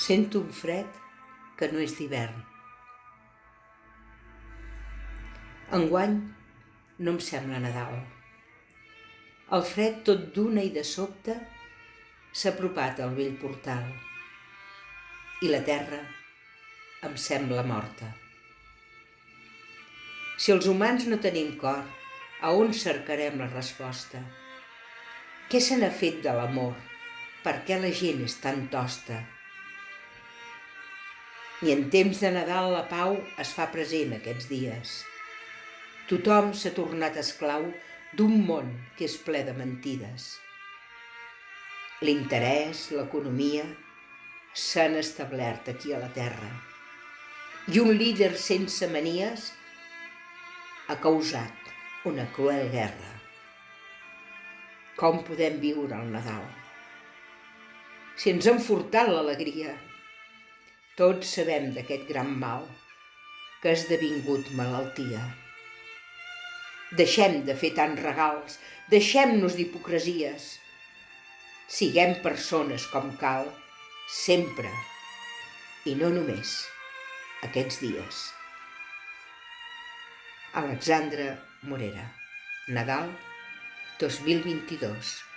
Sento un fred que no és d'hivern. Enguany no em sembla Nadal. El fred tot d'una i de sobte s'ha apropat al vell portal i la terra em sembla morta. Si els humans no tenim cor, a on cercarem la resposta? Què se n'ha fet de l'amor? Per què la gent és tan tosta? I en temps de Nadal la pau es fa present aquests dies. Tothom s'ha tornat esclau d'un món que és ple de mentides. L'interès, l'economia, s'han establert aquí a la terra. I un líder sense manies ha causat una cruel guerra. Com podem viure el Nadal? Si ens han furtat l'alegria, tots sabem d'aquest gran mal que ha esdevingut malaltia. Deixem de fer tants regals, deixem-nos d'hipocresies. Siguem persones com cal, sempre, i no només aquests dies. Alexandra Morera, Nadal 2022.